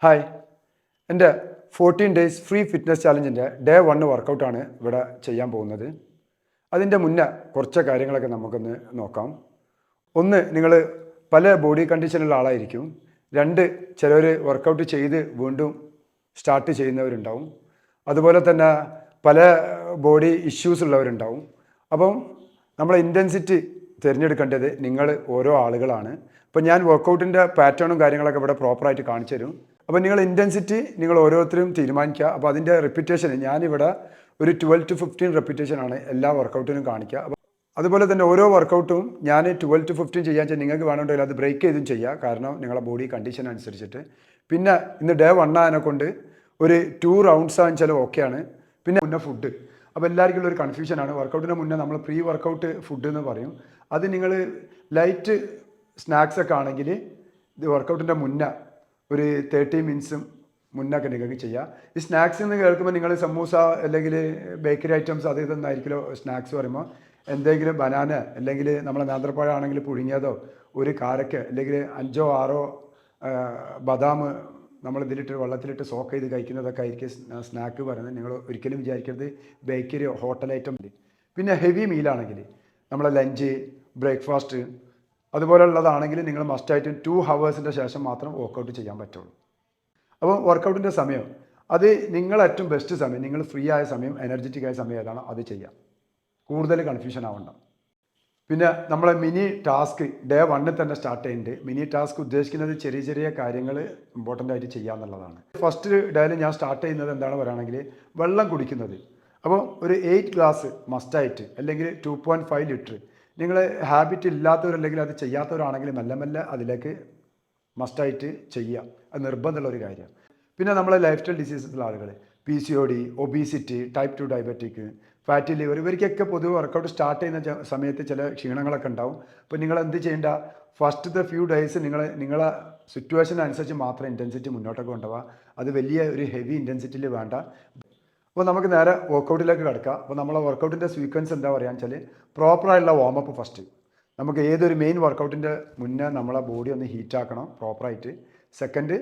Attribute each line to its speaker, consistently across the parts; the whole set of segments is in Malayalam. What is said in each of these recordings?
Speaker 1: ഹായ്, എൻ്റെ 14 ഡേയ്സ് ഫ്രീ ഫിറ്റ്നസ് ചാലഞ്ചിൻ്റെ ഡേ 1 വർക്കൗട്ടാണ് ഇവിടെ ചെയ്യാൻ പോകുന്നത്. അതിൻ്റെ മുന്നേ കുറച്ച് കാര്യങ്ങളൊക്കെ നമുക്കൊന്ന് നോക്കാം. ഒന്ന്, നിങ്ങൾ പല ബോഡി കണ്ടീഷനുള്ള ആളായിരിക്കും. രണ്ട്, ചിലർ വർക്കൗട്ട് ചെയ്ത് വീണ്ടും സ്റ്റാർട്ട് ചെയ്യുന്നവരുണ്ടാവും. അതുപോലെ തന്നെ പല ബോഡി ഇഷ്യൂസ് ഉള്ളവരുണ്ടാവും. അപ്പം നമ്മളെ ഇൻറ്റൻസിറ്റി തിരഞ്ഞെടുക്കേണ്ടത് നിങ്ങൾ ഓരോ ആളുകളാണ്. അപ്പോൾ ഞാൻ വർക്കൗട്ടിൻ്റെ പാറ്റേണും കാര്യങ്ങളൊക്കെ ഇവിടെ പ്രോപ്പറായിട്ട് കാണിച്ചു തരും. അപ്പോൾ നിങ്ങൾ ഇൻറ്റൻസിറ്റി നിങ്ങൾ ഓരോരുത്തരും തീരുമാനിക്കുക. അപ്പോൾ അതിൻ്റെ റിപ്പീറ്റേഷൻ ഞാനിവിടെ ഒരു 12 to 15 റെപ്പിറ്റേഷനാണ് എല്ലാ വർക്കൗട്ടിനും കാണിക്കുക. അപ്പോൾ അതുപോലെ തന്നെ ഓരോ വർക്കൗട്ടും ഞാൻ 12 to 15 ചെയ്യാൻ വെച്ചാൽ നിങ്ങൾക്ക് വേണമെങ്കിൽ അത് ബ്രേക്ക് ചെയ്തും ചെയ്യുക, കാരണം നിങ്ങളുടെ ബോഡി കണ്ടീഷൻ അനുസരിച്ചിട്ട്. പിന്നെ ഇന്ന് ഡേ 1 ആയതിനെ കൊണ്ട് ഒരു 2 റൗണ്ട്സ് ആണെച്ചാലും ഓക്കെയാണ്. പിന്നെ മുന്നേ ഫുഡ്, അപ്പോൾ എല്ലാവർക്കും ഒരു കൺഫ്യൂഷനാണ്. വർക്കൗട്ടിന് മുന്നേ നമ്മൾ പ്രീ വർക്കൗട്ട് ഫുഡ് എന്ന് പറയും. അത് നിങ്ങൾ ലൈറ്റ് സ്നാക്സ് ഒക്കെ ആണെങ്കിൽ ഇത് വർക്കൗട്ടിൻ്റെ മുന്നേ ഒരു 30 മിനിറ്റ്സും മുന്നൊക്കെ നിങ്ങൾക്ക് ചെയ്യാം. ഈ സ്നാക്സ് എന്ന് കേൾക്കുമ്പോൾ നിങ്ങൾ സമൂസ അല്ലെങ്കിൽ ബേക്കറി ഐറ്റംസ് അത് ഇതൊന്നായിരിക്കുമല്ലോ സ്നാക്സ് പറയുമ്പോൾ. എന്തെങ്കിലും ബനാന അല്ലെങ്കിൽ നമ്മളെ നേന്ത്രപ്പഴം ആണെങ്കിൽ പുഴുങ്ങിയതോ, ഒരു കാരക്ക അല്ലെങ്കിൽ 5 or 6 ബദാം നമ്മൾ ഇതിലിട്ട് വെള്ളത്തിലിട്ട് സോക്ക് ചെയ്ത് കഴിക്കുന്നതൊക്കെ ആയിരിക്കും സ്നാക്ക് പറയുന്നത്. നിങ്ങൾ ഒരിക്കലും വിചാരിക്കരുത് ബേക്കറിയോ ഹോട്ടൽ ഐറ്റം. പിന്നെ ഹെവി മീലാണെങ്കിൽ നമ്മളെ ലഞ്ച്, ബ്രേക്ക്ഫാസ്റ്റ് അതുപോലുള്ളതാണെങ്കിൽ നിങ്ങൾ മസ്റ്റായിട്ട് 2 hours ശേഷം മാത്രം വർക്കൗട്ട് ചെയ്യാൻ പറ്റുള്ളൂ. അപ്പോൾ വർക്കൗട്ടിൻ്റെ സമയം അത് നിങ്ങൾ ഏറ്റവും ബെസ്റ്റ് സമയം, നിങ്ങൾ ഫ്രീ ആയ സമയം, എനർജറ്റിക് ആയ സമയം ഏതാണോ അത് ചെയ്യാം. കൂടുതൽ കൺഫ്യൂഷൻ ആവണ്ട. പിന്നെ നമ്മളെ മിനി ടാസ്ക് ഡേ 1 തന്നെ സ്റ്റാർട്ട് ചെയ്യുന്നുണ്ട്. മിനി ടാസ്ക് ഉദ്ദേശിക്കുന്നത് ചെറിയ ചെറിയ കാര്യങ്ങൾ ഇമ്പോർട്ടൻ്റ് ആയിട്ട് ചെയ്യുക എന്നുള്ളതാണ്. ഫസ്റ്റ് ഡേയിൽ ഞാൻ സ്റ്റാർട്ട് ചെയ്യുന്നത് എന്താണ് പറയുകയാണെങ്കിൽ വെള്ളം കുടിക്കുന്നത്. അപ്പോൾ ഒരു 8 ഗ്ലാസ് മസ്റ്റായിട്ട്, അല്ലെങ്കിൽ 2.5 ലിറ്റർ. നിങ്ങൾ ഹാബിറ്റ് ഇല്ലാത്തവരല്ലെങ്കിൽ അത് ചെയ്യാത്തവരാണെങ്കിൽ മെല്ലെ മെല്ലെ അതിലേക്ക് മസ്റ്റായിട്ട് ചെയ്യുക. അത് നിർബന്ധമുള്ള ഒരു കാര്യമാണ്. പിന്നെ നമ്മളെ ലൈഫ് സ്റ്റൈൽ ഡിസീസസുള്ള ആളുകൾ, PCOD, obesity, type 2 diabetic, fatty liver, ഇവർക്കൊക്കെ പൊതുവെ വർക്കൗട്ട് സ്റ്റാർട്ട് ചെയ്യുന്ന സമയത്ത് ചില ക്ഷീണങ്ങളൊക്കെ ഉണ്ടാവും. അപ്പോൾ നിങ്ങൾ എന്ത് ചെയ്യേണ്ട, ഫസ്റ്റത്തെ ഫ്യൂ ഡേയ്സ് നിങ്ങളെ സിറ്റുവേഷൻ അനുസരിച്ച് മാത്രം ഇൻറ്റൻസിറ്റി മുന്നോട്ടൊക്കെ കൊണ്ടുപോകുക. അത് വലിയ ഒരു ഹെവി ഇൻറ്റൻസിറ്റിയിൽ വേണ്ട. അപ്പോൾ നമുക്ക് നേരെ വർക്കൗട്ടിലേക്ക് കിടക്കാം. അപ്പോൾ നമ്മളെ വർക്കൗട്ടിൻ്റെ സീക്വൻസ് എന്താ പറയുക വെച്ചാൽ, പ്രോപ്പറായിട്ടുള്ള വാമപ്പ് ഫസ്റ്റ്. നമുക്ക് ഏതൊരു മെയിൻ വർക്കൗട്ടിൻ്റെ മുന്നേ നമ്മളെ ബോഡി ഒന്ന് ഹീറ്റാക്കണം പ്രോപ്പറായിട്ട്. സെക്കൻഡ്,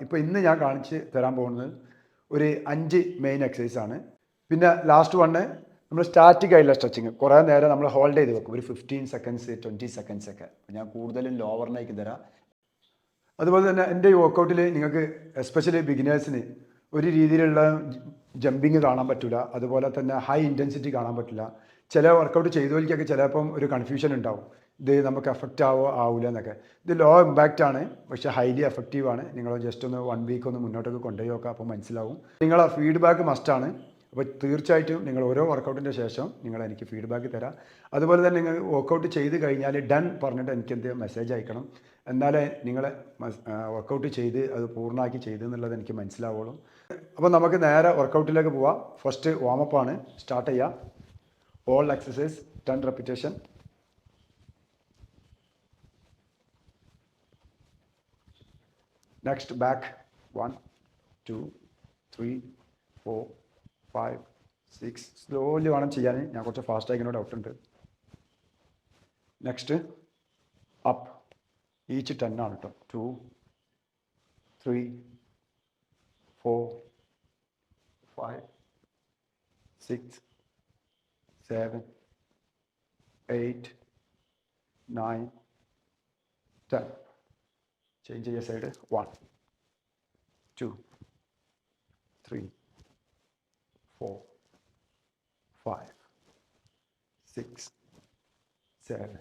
Speaker 1: ഇപ്പോൾ ഇന്ന് ഞാൻ കാണിച്ച് തരാൻ പോകുന്നത് ഒരു 5 മെയിൻ എക്സസൈസാണ്. പിന്നെ ലാസ്റ്റ് വണ്ണ് നമ്മൾ സ്റ്റാറ്റിക് ആയിട്ടുള്ള സ്ട്രെച്ചിങ്. കുറേ നേരം നമ്മൾ ഹോൾഡ് ചെയ്ത് വെക്കും, ഒരു 15 seconds 20 seconds ഒക്കെ. ഞാൻ കൂടുതലും ലോവറിലേക്ക് തരാം. അതുപോലെ തന്നെ എൻ്റെ ഈ വർക്കൗട്ടിൽ നിങ്ങൾക്ക് എസ്പെഷ്യലി ബിഗിനേഴ്സിന് ഒരു രീതിയിലുള്ള ജമ്പിങ് കാണാൻ പറ്റില്ല, അതുപോലെ തന്നെ ഹൈ ഇൻറ്റൻസിറ്റി കാണാൻ പറ്റില്ല. ചില വർക്കൗട്ട് ചെയ്തവർക്കൊക്കെ ചിലപ്പം ഒരു കൺഫ്യൂഷൻ ഉണ്ടാവും, ഇത് നമുക്ക് എഫക്റ്റ് ആവില്ല എന്നൊക്കെ. ഇത് ലോ ഇമ്പാക്റ്റ് ആണ്, പക്ഷേ ഹൈലി എഫക്റ്റീവാണ്. നിങ്ങൾ ജസ്റ്റ് ഒന്ന് 1 week ഒന്ന് മുന്നോട്ടൊക്കെ കൊണ്ടുപോയി നോക്കുക, അപ്പോൾ മനസ്സിലാവും. നിങ്ങളെ ഫീഡ്ബാക്ക് മസ്റ്റാണ്. അപ്പോൾ തീർച്ചയായിട്ടും നിങ്ങൾ ഓരോ വർക്കൗട്ടിൻ്റെ ശേഷം നിങ്ങൾ എനിക്ക് ഫീഡ്ബാക്ക് തരാം. അതുപോലെ തന്നെ നിങ്ങൾ വർക്കൗട്ട് ചെയ്ത് കഴിഞ്ഞാൽ ഡൺ പറഞ്ഞിട്ട് എനിക്ക് എന്ത് മെസ്സേജ് അയക്കണം. എന്നാലേ നിങ്ങൾ വർക്കൗട്ട് ചെയ്ത് അത് പൂർണ്ണമാക്കി ചെയ്തു എന്നുള്ളത് എനിക്ക് മനസ്സിലാവുള്ളൂ. അപ്പോൾ നമുക്ക് നേരെ വർക്കൗട്ടിലേക്ക് പോവാം. ഫസ്റ്റ് വാമപ്പാണ് സ്റ്റാർട്ട് ചെയ്യുക. All exercise 10 repetition. Next back 1 2 3 4 5 6. Slowly വേണം ചെയ്യാൻ, ഞാൻ കുറച്ച് ഫാസ്റ്റ് ആയിക്കോ ഡൗട്ട് ഉണ്ട്. നെക്സ്റ്റ് അപ്പ്, ഈച്ച് 10 ആണ് കേട്ടോ. 2 3 4 5 6 7 8 9 10. ചേഞ്ച് ചെയ്യുക side. 1 2 3 4 5 6 7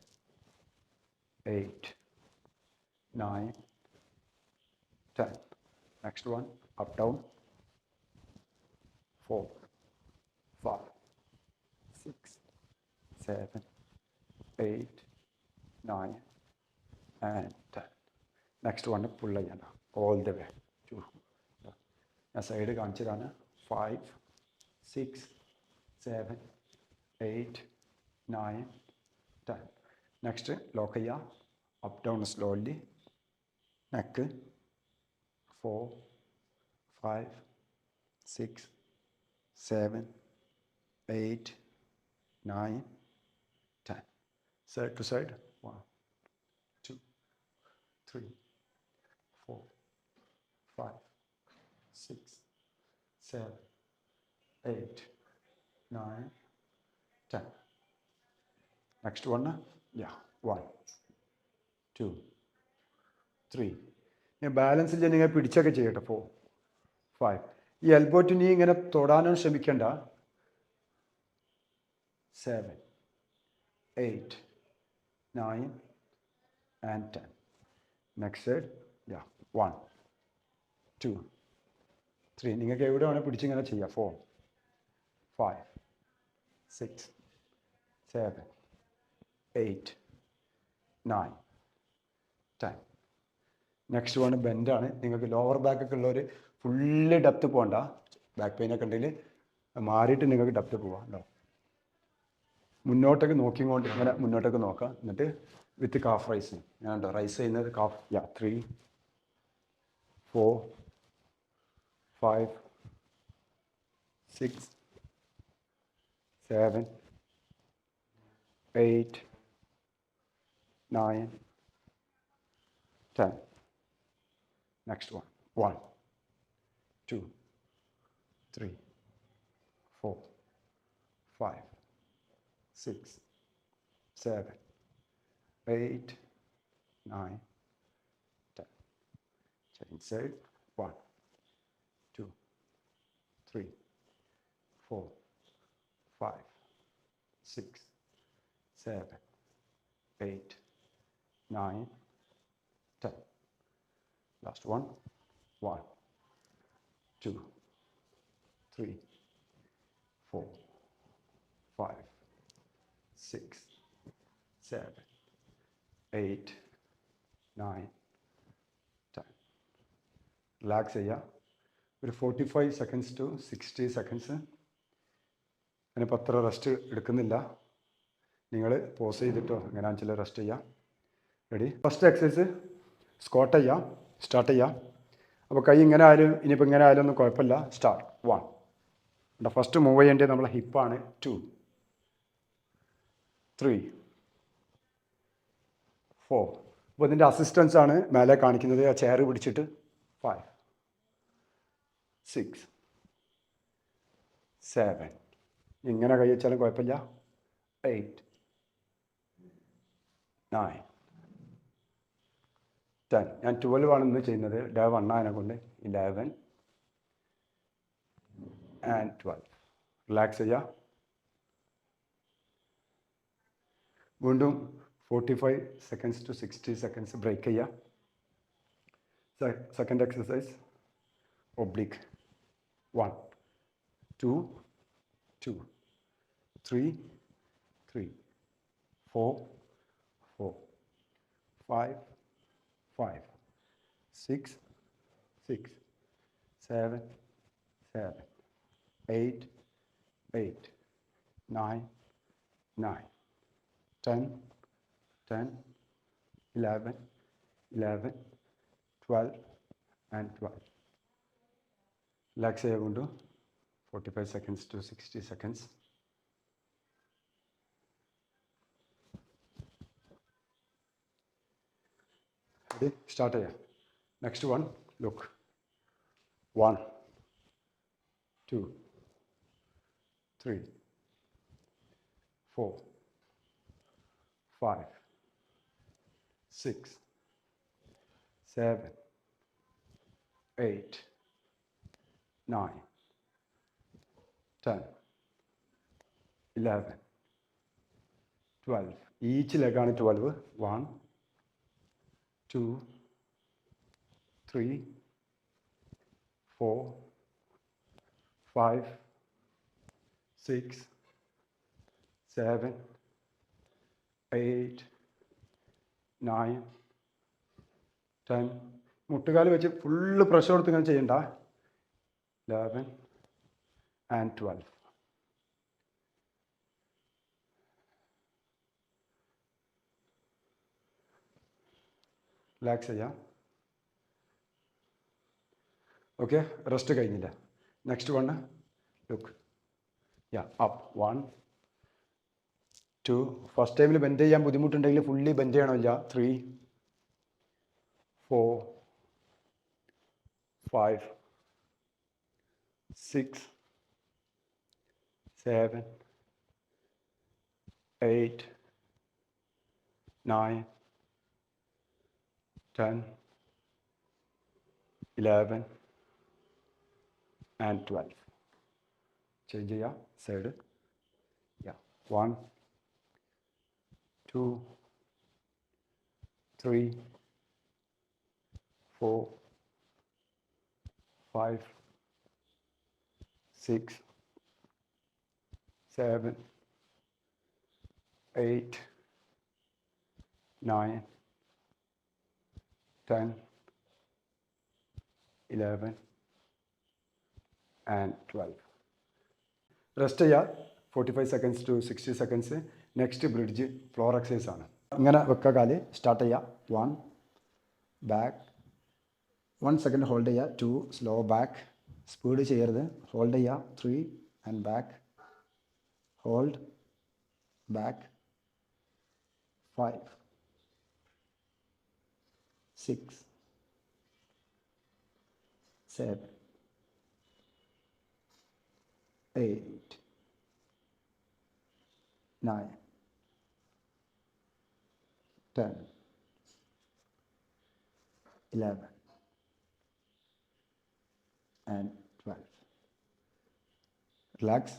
Speaker 1: 8 9 10. Next one, up down. 4 5 6 7 8 9 and 10. Next one, pull ചെയ്യണം all the way. ഞാൻ സൈഡ് കാണിച്ചതാണ്. 5 6 7 8 9 10. നെക്സ്റ്റ് ലോക്ക് ചെയ്യുക. Up down slowly. Neck. 4 5 6 7 8 9 10. Side to side. 1 2 3 4 5 6, 7, 8, 9, 10. Next one, yeah, 1, 2, 3. ഞാൻ ബാലൻസ് ഇല്ല, നിങ്ങൾ പിടിച്ചൊക്കെ ചെയ്യട്ടെ. 4, 5. ഈ എൽബോ ടു നീ ഇങ്ങനെ തൊടാനോ ശ്രമിക്കണ്ട. 7, 8, 9 and 10. Next side, yeah, 1, 2, 3. നിങ്ങൾക്ക് എവിടെ വേണേൽ പിടിച്ചിങ്ങനെ ചെയ്യാം. 4, 5, 6, 7, 8, 9, 10. നെക്സ്റ്റ് വൺ ബെൻഡാണ്. നിങ്ങൾക്ക് ലോവർ ബാക്കൊക്കെ ഉള്ളവർ ഫുള്ള് ഡെപ്ത് പോകണ്ട. ബാക്ക് പെയിനൊക്കെ ഉണ്ടെങ്കിൽ മാറിയിട്ട് നിങ്ങൾക്ക് ഡെപ്ത് പോവാം കേട്ടോ. മുന്നോട്ടേക്ക് നോക്കിക്കൊണ്ട് ഇങ്ങനെ മുന്നോട്ടേക്ക് നോക്കാം. എന്നിട്ട് വിത്ത് കാഫ് റൈസിങ്. ഞാൻ ഉണ്ടോ റൈസ് ചെയ്യുന്നത് calf. 3, 4, 5, 6, 7, 8, 9, 10. Next one. 1, 2, 3, 4, 5, 6, 7, 8, 9, 10. Change side. 1, 2, 3, 4, 5, 6, 7, 8, 9, 10. Last one. 1, 2, 3, 4, 5, 6, 7, 8, 9, 10. Relax ചെയ്യുക. ഒരു 45 സെക്കൻഡ്സ് ടു 60 സെക്കൻഡ്സ്. അതിനിപ്പോൾ അത്ര റെസ്റ്റ് എടുക്കുന്നില്ല. നിങ്ങൾ പോസ് ചെയ്തിട്ടോ എങ്ങനെയാണെന്ന് വെച്ചാൽ റെസ്റ്റ് ചെയ്യാം. റെഡി? ഫസ്റ്റ് എക്സസൈസ് സ്ക്വാട്ട് ചെയ്യാം. സ്റ്റാർട്ട് ചെയ്യാം. അപ്പോൾ കൈ ഇങ്ങനെ ആയാലും ഇനിയിപ്പോൾ ഇങ്ങനെ ആയാലും ഒന്നും കുഴപ്പമില്ല. സ്റ്റാർട്ട്. 1. ഫസ്റ്റ് മൂവ് ചെയ്യേണ്ടത് നമ്മളെ ഹിപ്പാണ്. 2, 3, 4. അപ്പോൾ ഇതിൻ്റെ അസിസ്റ്റൻസ് ആണ് മേലെ കാണിക്കുന്നത്. ആ ചെയർ പിടിച്ചിട്ട് 5, 6, 7. ഇങ്ങനെ കൈ വെച്ചാലും കുഴപ്പമില്ല. 8, 9, 10. ഞാൻ 12 ആണ് ഇന്ന് ചെയ്യുന്നത്. ഡേ 1 ആയതിനെ കൊണ്ട് 11 and 12. റിലാക്സ് ചെയ്യുക. വീണ്ടും 45 സെക്കൻഡ്സ് ടു 60 സെക്കൻഡ്സ് ബ്രേക്ക് ചെയ്യുക. Second exercise oblique. 1, 2, 2, 3, 3, 4, 4, 5, 5, 6, 6, 7, 7, 8, 8, 9, 9, 10, 10, 11, 11, 12 and 12. Relax ചെയ്യുക. 45 seconds to 60 seconds. Ready? Start here. Next one. Look. 1, 2, 3, 4, 5, 6, 7, 8, 9, 10, 11, 12. Each leg on 12. 1, 2, 3, 4, 5, 6, 7, 8, 9, 10. മുട്ടുകാല് വെച്ച് ഫുള്ള് പ്രഷർ കൊടുത്ത് ഇങ്ങനെ ചെയ്യണ്ട. 11 and 12. റിലാക്സ് ചെയ്യാം. ഓക്കെ, റെസ്റ്റ് കഴിഞ്ഞില്ല. Next one. Look. Up. 1, 2. First ടൈമിൽ ബെൻഡ് ചെയ്യാൻ ബുദ്ധിമുട്ടുണ്ടെങ്കിൽ ഫുള്ളി ബെൻഡ് ചെയ്യണമില്ല. 3, 4, 5, 6, 7, 8, 9, 10, 11 and 12. Change ചെയ്യാം സൈഡ്. Yeah. 1, 2, 3, 4, 5, 6, 7, 8, 9, 10, 11 and 12. റെസ്റ്റ് ചെയ്യുക 45 seconds to 60 seconds. Next bridge floor exercise ആണ്. ഇങ്ങനെ വെക്കുക, കാല് സ്റ്റാർട്ട് ചെയ്യുക. 1 ബാക്ക്, 1 സെക്കൻഡ് ഹോൾഡ് ചെയ്യുക. 2 സ്ലോ ബാക്ക്, സ്പീഡ് ചെയ്യരുത്. ഹോൾഡ് ചെയ്യുക. 3 and back, hold back. 5, 6, 7, 8, 9, 10, 11 and 12. Relax.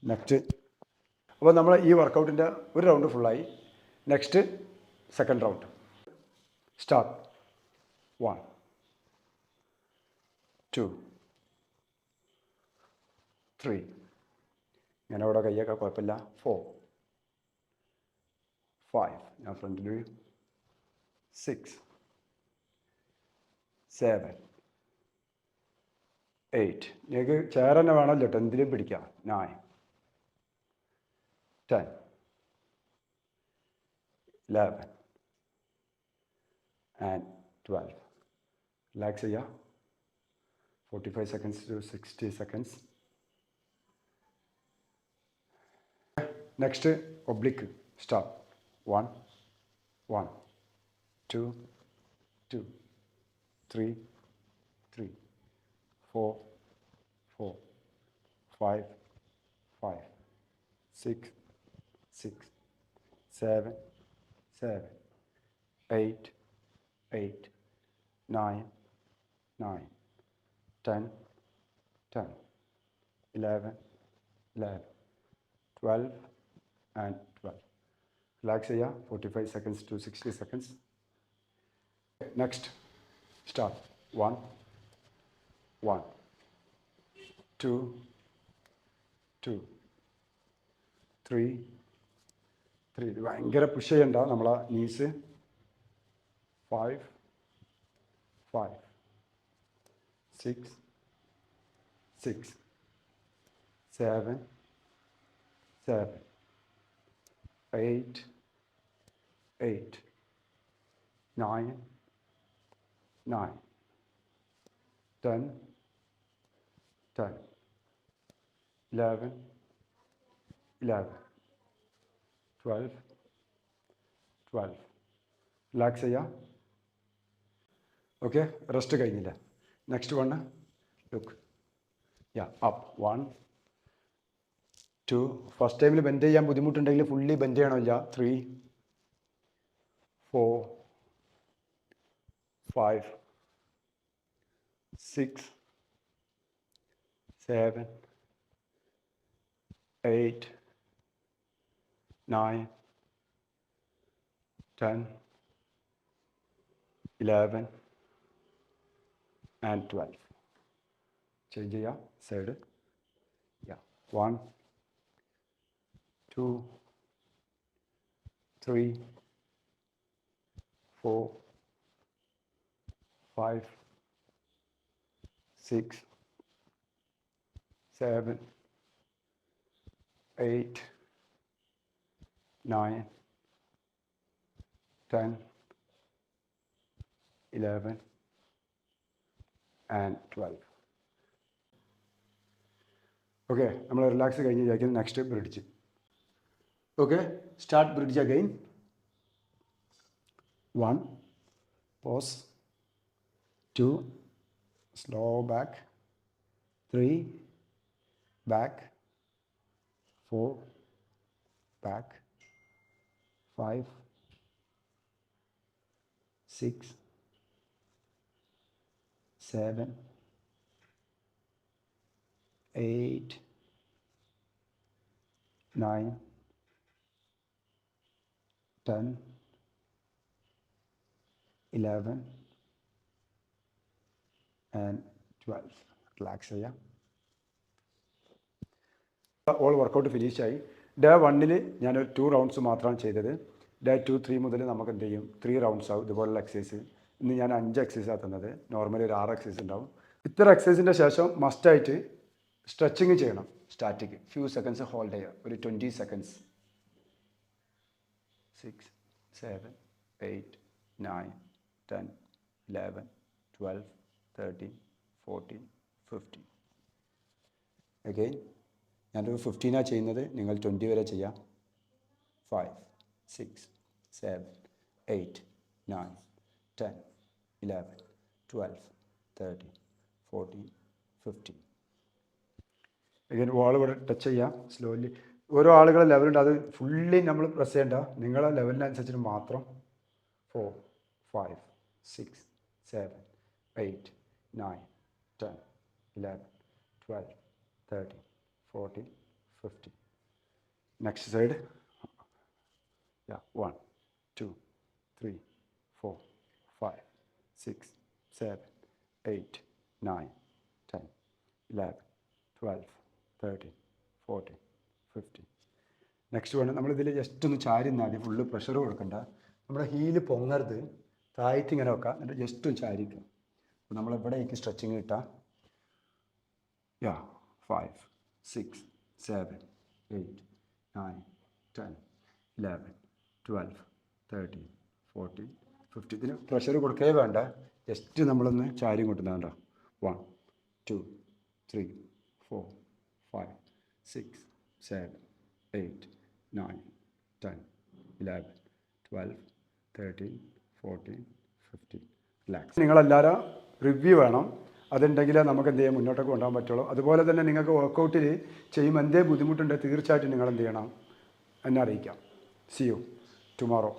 Speaker 1: Next. അപ്പോൾ നമ്മൾ ഈ വർക്കൗട്ടിൻ്റെ ഒരു റൗണ്ട് ഫുള്ളായി. Next second round start. 1, 2, 3. ഞാൻ അവിടെ കയ്യൊക്കെ കുഴപ്പമില്ല. 4, 5. ഞാൻ ഫ്രണ്ടിൽ 6, 7, 8. നിങ്ങൾക്ക് ചെയർ തന്നെ വേണമല്ലോ, 10ലും പിടിക്കാം. 9, 10, 11 and 12. റിലാക്സ് ചെയ്യുക. 45 seconds to 60 seconds. Next oblique start. 1, 1, 2, 2, 3, 3, 4, 4, 5, 5, 6, 6, 7, 7, 8, 8, 9, 9, 10, 10, 11, 11, 12 and 12. Relax ചെയ്യുക. 45 seconds to 60 seconds. Next, start. 1, 1, 2, 2, 3, 3. ഭയങ്കര പുഷ് ചെയ്യണ്ട നമ്മളെ നീസ്. 5, 5, 6, 6, 7, 7, 8, 8, 9, 9, 10, 10, 11, 11, 12, 12. റിലാക്സ് ചെയ്യുക. ഓക്കെ, റെസ്റ്റ് കഴിഞ്ഞില്ല. Next one look. Up. 1, 2. First ടൈമിൽ ബെൻഡ് ചെയ്യാൻ ബുദ്ധിമുട്ടുണ്ടെങ്കിൽ ഫുള്ളി ബെൻഡ് ചെയ്യണമില്ല. 3, 4, 5, 6, 7, 8, 9, 10, 11 and 12. ചേഞ്ച് ചെയ്യാം സൈഡ്. 1, 2, 3, 4, 5, 6, 7, 8, 9, 10, 11 and 12. ഓക്കെ, നമ്മൾ റിലാക്സ് കഴിഞ്ഞ് വിചാരിക്കുന്നത് next bridge. Okay, start bridge again. 1, pause. 2, slow back. 3, back, 4, back, 5, 6, 7, 8, 9, 10, 11 and 12. Relax ചെയ്യാം. ഓൾ വർക്കൗട്ട് ഫിനിഷായി. ഡേ 1 ഞാനൊരു 2 റൗണ്ട്സ് മാത്രമാണ് ചെയ്തത്. ഡേ 2, 3 മുതൽ നമുക്ക് എന്ത് ചെയ്യും, 3 റൗണ്ട്സ് ആവും ഇതുപോലുള്ള എക്സസൈസ്. ഇന്ന് ഞാൻ 5 എക്സസൈസാണ് തന്നത്. നോർമലി ഒരു 6 എക്സസൈസ് ഉണ്ടാവും. ഇത്ര എക്സസൈസിൻ്റെ ശേഷം മസ്റ്റായിട്ട് സ്ട്രെച്ചിങ് ചെയ്യണം. സ്റ്റാറ്റിക് ഫ്യൂ സെക്കൻഡ്സ് ഹോൾഡ് ചെയ്യുക, ഒരു 20 സെക്കൻഡ്സ്. 6, 7, 8, 9, 10, 11, 12, 13, 14, 15. അഗെയിൻ ഞാനൊരു 15 ചെയ്യുന്നത്, നിങ്ങൾ 20 വരെ ചെയ്യാം. 5, 6, 7, 8, 9, 10, 11, 12, 13, 14, 15. അഗെയിൻ വാൾ ഇവിടെ ടച്ച് ചെയ്യാം സ്ലോലി. ഓരോ ആളുകളുടെ ലെവലുണ്ട്, അത് ഫുള്ളി നമ്മൾ പ്രസ് ചെയ്യേണ്ട, നിങ്ങളുടെ ലെവലിനനുസരിച്ചിട്ട് മാത്രം. 4, 5, 6, 7, 8, 9, 10, 11, 12, 13, 14, 15. Next side. Yeah, 1, 2, 3, 4, 5, 6, 7, 8, 9, 10, 11, 12, 13, 14, 15. നെക്സ്റ്റ് വേണം നമ്മളിതിൽ ജസ്റ്റ് ഒന്ന് ചാരി നിന്നാൽ മതി, ഫുള്ള് പ്രഷർ കൊടുക്കണ്ട. നമ്മുടെ ഹീല് പൊങ്ങരുത്, താഴ്ത്തി ഇങ്ങനെ വെക്കാം, എന്നിട്ട് ജസ്റ്റ് ഒന്ന് ചാരിക്കുക. അപ്പോൾ നമ്മളെവിടേക്ക് സ്ട്രെച്ചിങ് കിട്ടാം. 5, 6, 7, 8, 9, 10, 11, 12, 13, 14, 15. ഇതിന് പ്രഷർ കൊടുക്കേ വേണ്ട, ജസ്റ്റ് നമ്മളൊന്ന് ചാരി കൊണ്ടുവന്നാണ്ട. 1, 2, 3, 4, 5, 6, 7, 8, 9, 10, 11, 12, 13, 14, 15. റിലാക്സ്. നിങ്ങളെല്ലാവരും റിവ്യൂ വേണം, അതുണ്ടെങ്കിൽ നമുക്ക് എന്ത് ചെയ്യാം, മുന്നോട്ടൊക്കെ കൊണ്ടുപോകാൻ പറ്റുള്ളൂ. അതുപോലെ തന്നെ നിങ്ങൾക്ക് വർക്കൗട്ടിൽ ചെയ്യുമ്പോൾ എന്തേ ബുദ്ധിമുട്ടുണ്ടെങ്കിൽ തീർച്ചയായിട്ടും നിങ്ങൾ എന്ത് ചെയ്യണം, എന്നെ അറിയിക്കാം. C you tomorrow.